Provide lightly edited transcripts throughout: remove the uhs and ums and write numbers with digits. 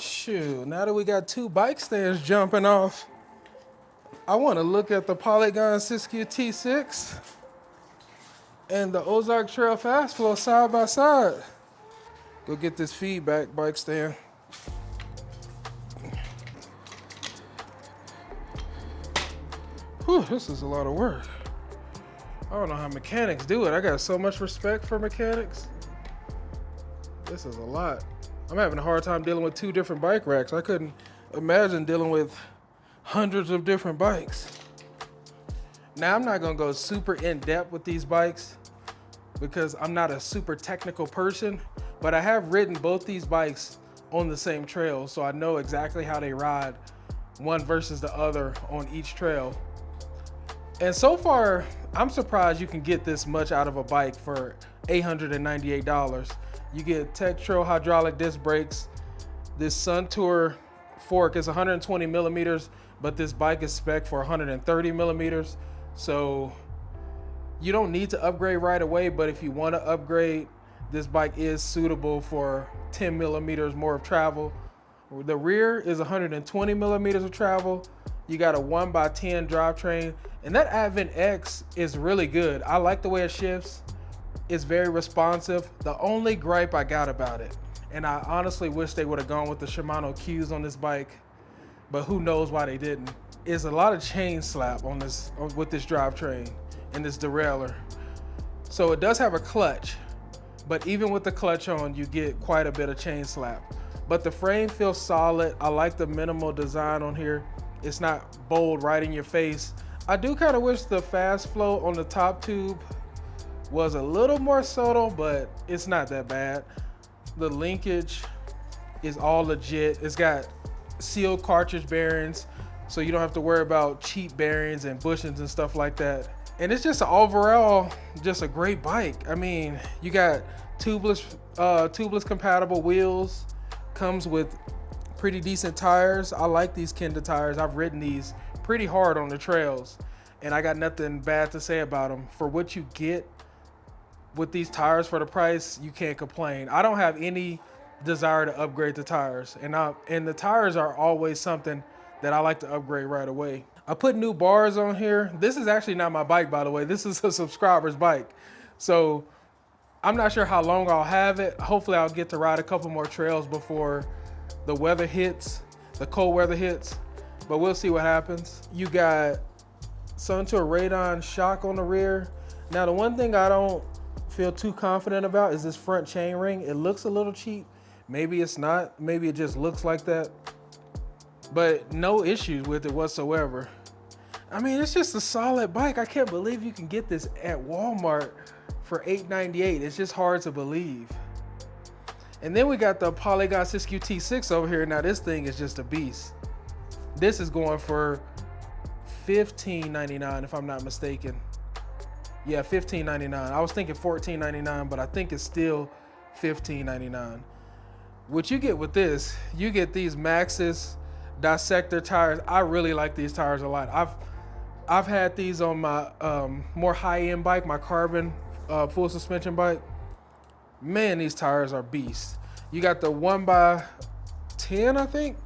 Shoot, now that we got two bike stands jumping off, I want to look at the Polygon Syscue T6 and the Ozark Trail Fast Flow side by side. Go get this feedback bike stand. Whew, this is a lot of work. I don't know how mechanics do it. I got so much respect for mechanics. This is a lot. I'm having a hard time dealing with two different bike racks. I couldn't imagine dealing with hundreds of different bikes. Now, I'm not gonna go super in depth with these bikes because I'm not a super technical person, but I have ridden both these bikes on the same trail, so I know exactly how they ride, one versus the other on each trail. And so far, I'm surprised you can get this much out of a bike for $898. You get Tech Trail hydraulic disc brakes. This Sun Tour fork is 120 millimeters, but this bike is spec'd for 130 millimeters. So you don't need to upgrade right away, but if you want to upgrade, this bike is suitable for 10 millimeters more of travel. The rear is 120 millimeters of travel. You got a 1x10 drivetrain, and that Advent X is really good. I like the way it shifts. It's very responsive. The only gripe I got about it, and I honestly wish they would have gone with the Shimano Qs on this bike, but who knows why they didn't, is a lot of chain slap on this with this drivetrain and this derailleur. So it does have a clutch, but even with the clutch on, you get quite a bit of chain slap. But the frame feels solid. I like the minimal design on here. It's not bold right in your face. I do kind of wish the Fast Flow on the top tube was a little more subtle, but it's not that bad. The linkage is all legit. It's got sealed cartridge bearings, so you don't have to worry about cheap bearings and bushings and stuff like that. And it's just overall just a great bike. I mean, you got tubeless compatible wheels, comes with pretty decent tires. I like these Kenda tires. I've ridden these pretty hard on the trails, and I got nothing bad to say about them. For what you get with these tires for the price, you can't complain. I don't have any desire to upgrade the tires, and the tires are always something that I like to upgrade right away. I put new bars on here. This is actually not my bike, by the way. This is a subscriber's bike. So I'm not sure how long I'll have it. Hopefully I'll get to ride a couple more trails before the weather hits, the cold weather hits, but we'll see what happens. You got Sun Tour Radon shock on the rear. Now, the one thing I don't feel too confident about is this front chain ring. It looks a little cheap. Maybe it's not. Maybe it just looks like that. But no issues with it whatsoever. I mean, it's just a solid bike. I can't believe you can get this at Walmart for $898. It's just hard to believe. And then we got the Polygon Syscue T6 over here. Now this thing is just a beast. This is going for $15.99 if I'm not mistaken. Yeah, $15.99. I was thinking $14.99, but I think it's still $15.99. What you get with this, you get these Maxxis Dissector tires. I really like these tires a lot. I've had these on my more high-end bike, my carbon full suspension bike. Man, these tires are beasts. You got the 1x10, I think?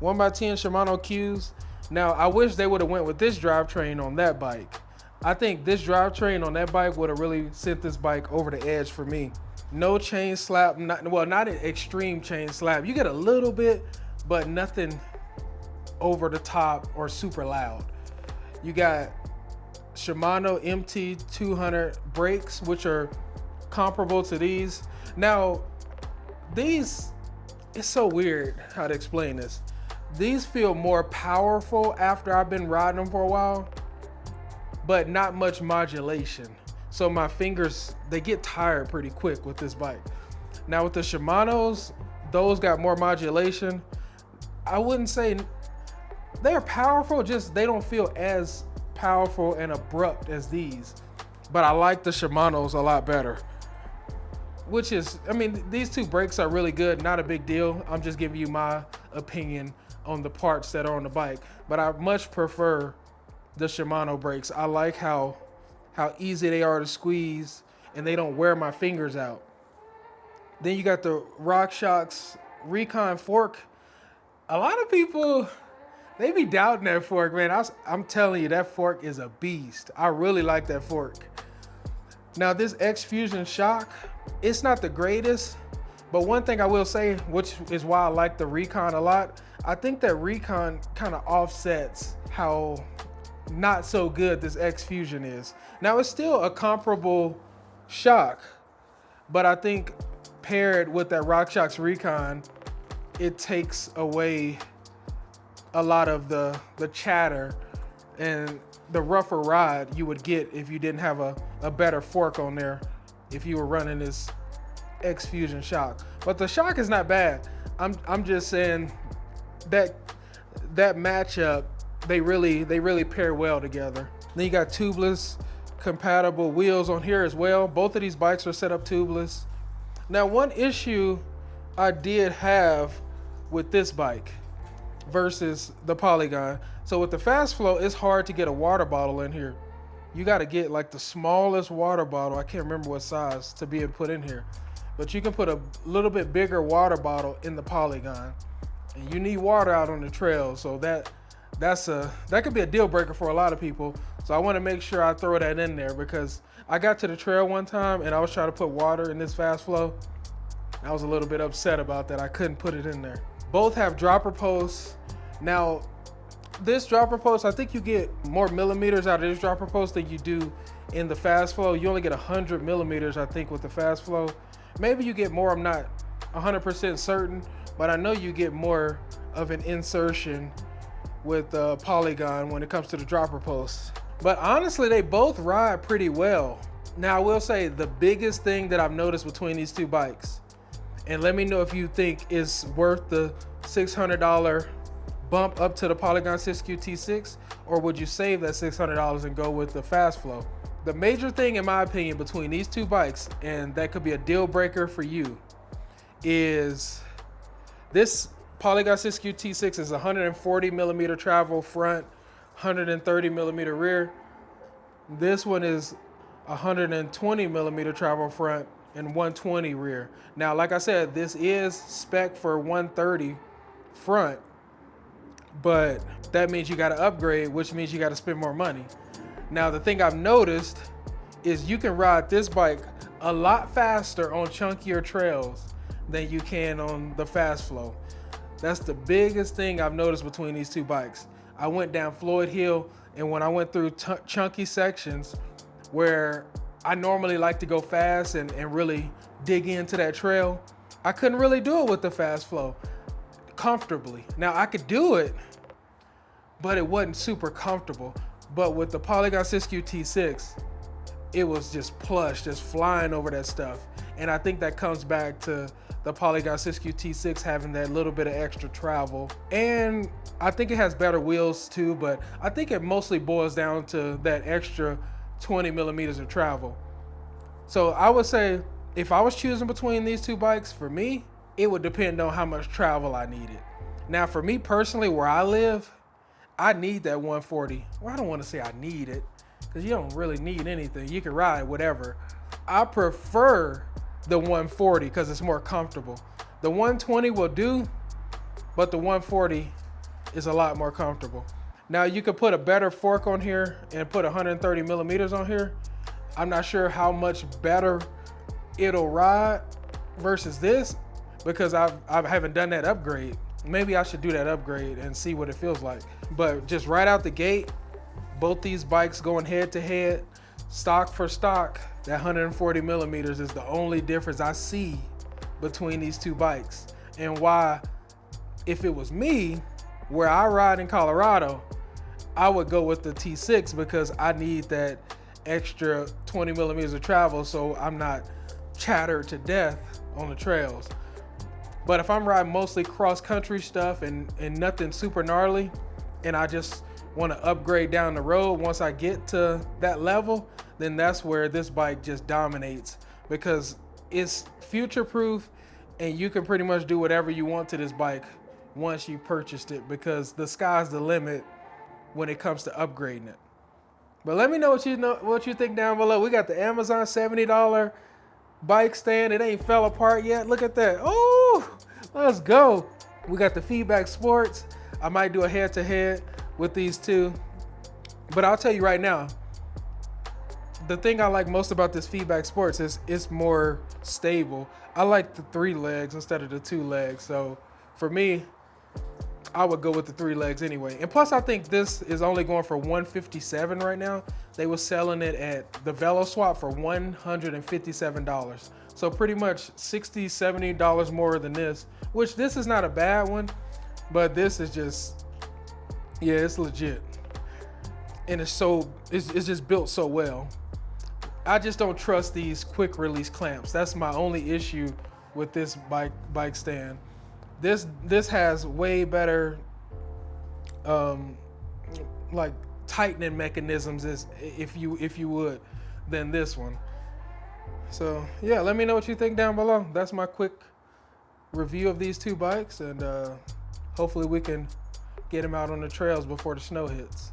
1x10 Shimano Qs. Now, I wish they would have went with this drivetrain on that bike. I think this drivetrain on that bike would have really sent this bike over the edge for me. No chain slap, not an extreme chain slap. You get a little bit, but nothing over the top or super loud. You got Shimano MT200 brakes, which are comparable to these. Now, these, it's so weird how to explain this. These feel more powerful after I've been riding them for a while, but not much modulation. So my fingers, they get tired pretty quick with this bike. Now with the Shimanos, those got more modulation. I wouldn't say they're powerful, just they don't feel as powerful and abrupt as these. But I like the Shimanos a lot better. Which is, I mean, these two brakes are really good, not a big deal. I'm just giving you my opinion on the parts that are on the bike. But I much prefer the Shimano brakes. I like how easy they are to squeeze and they don't wear my fingers out. Then you got the RockShox Recon fork. A lot of people, they be doubting that fork, man. I'm telling you, that fork is a beast. I really like that fork. Now this X Fusion shock, it's not the greatest, but one thing I will say, which is why I like the Recon a lot, I think that Recon kind of offsets how not so good this X Fusion is. Now it's still a comparable shock, but I think paired with that RockShox Recon, it takes away a lot of the chatter and the rougher ride you would get if you didn't have a better fork on there if you were running this X Fusion shock. But the shock is not bad. I'm just saying that matchup, they really pair well together. Then you got tubeless compatible wheels on here as well. Both of these bikes are set up tubeless. Now one issue I did have with this bike versus the Polygon. So with the Fast Flow, it's hard to get a water bottle in here. You got to get like the smallest water bottle, I can't remember what size, to be able to put in here. But you can put a little bit bigger water bottle in the Polygon. And you need water out on the trail, so that could be a deal breaker for a lot of people. So I want to make sure I throw that in there, because I got to the trail one time and I was trying to put water in this Fast Flow. I was a little bit upset about that. I couldn't put it in there. Both have dropper posts. Now, this dropper post, I think you get more millimeters out of this dropper post than you do in the Fast Flow. You only get 100 millimeters, I think, with the Fast Flow. Maybe you get more, I'm not 100% certain, but I know you get more of an insertion with Polygon when it comes to the dropper posts. But honestly, they both ride pretty well. Now, I will say the biggest thing that I've noticed between these two bikes, and let me know if you think it's worth the $600 bump up to the Polygon Syscue T6, or would you save that $600 and go with the Fast Flow? The major thing, in my opinion, between these two bikes, and that could be a deal breaker for you, is this Polygon Syscue T6 is 140 millimeter travel front, 130 millimeter rear. This one is 120 millimeter travel front and 120 rear. Now, like I said, this is spec for 130 front, but that means you got to upgrade, which means you got to spend more money. Now, the thing I've noticed is you can ride this bike a lot faster on chunkier trails than you can on the Fast Flow. That's the biggest thing I've noticed between these two bikes. I went down Floyd Hill, and when I went through chunky sections where I normally like to go fast and really dig into that trail, I couldn't really do it with the Fast Flow comfortably. Now, I could do it, but it wasn't super comfortable. But with the Polygon Syscue T6, it was just plush, just flying over that stuff. And I think that comes back to the Polygon Syscue T6 having that little bit of extra travel. And I think it has better wheels too, but I think it mostly boils down to that extra 20 millimeters of travel. So I would say if I was choosing between these two bikes, for me, it would depend on how much travel I needed. Now, for me personally, where I live, I need that 140. Well, I don't want to say I need it, because you don't really need anything. You can ride whatever. I prefer the 140 because it's more comfortable. The 120 will do, but the 140 is a lot more comfortable. Now, you could put a better fork on here and put 130 millimeters on here. I'm not sure how much better it'll ride versus this, because I haven't done that upgrade. Maybe I should do that upgrade and see what it feels like. But just right out the gate, both these bikes going head to head, stock for stock, that 140 millimeters is the only difference I see between these two bikes. And why, if it was me, where I ride in Colorado, I would go with the T6, because I need that extra 20 millimeters of travel so I'm not chattered to death on the trails. But if I'm riding mostly cross-country stuff and nothing super gnarly, and I just want to upgrade down the road once I get to that level, then that's where this bike just dominates, because it's future-proof and you can pretty much do whatever you want to this bike once you purchased it, because the sky's the limit when it comes to upgrading it. But let me know what you think down below. We got the Amazon $70 bike stand. It ain't fell apart yet. Look at that. Oh, let's go. We got the Feedback Sports. I might do a head-to-head with these two. But I'll tell you right now, the thing I like most about this Feedback Sports is it's more stable. I like the 3 legs instead of the 2 legs. So for me, I would go with the 3 legs anyway. And plus I think this is only going for $157 right now. They were selling it at the Velo Swap for $157. So pretty much $60, $70 more than this, which this is not a bad one, but this is just, yeah, it's legit. And it's just built so well. I just don't trust these quick release clamps. That's my only issue with this bike stand. This has way better like tightening mechanisms, if you would, than this one. So yeah, let me know what you think down below. That's my quick review of these 2 bikes, and hopefully we can get them out on the trails before the snow hits.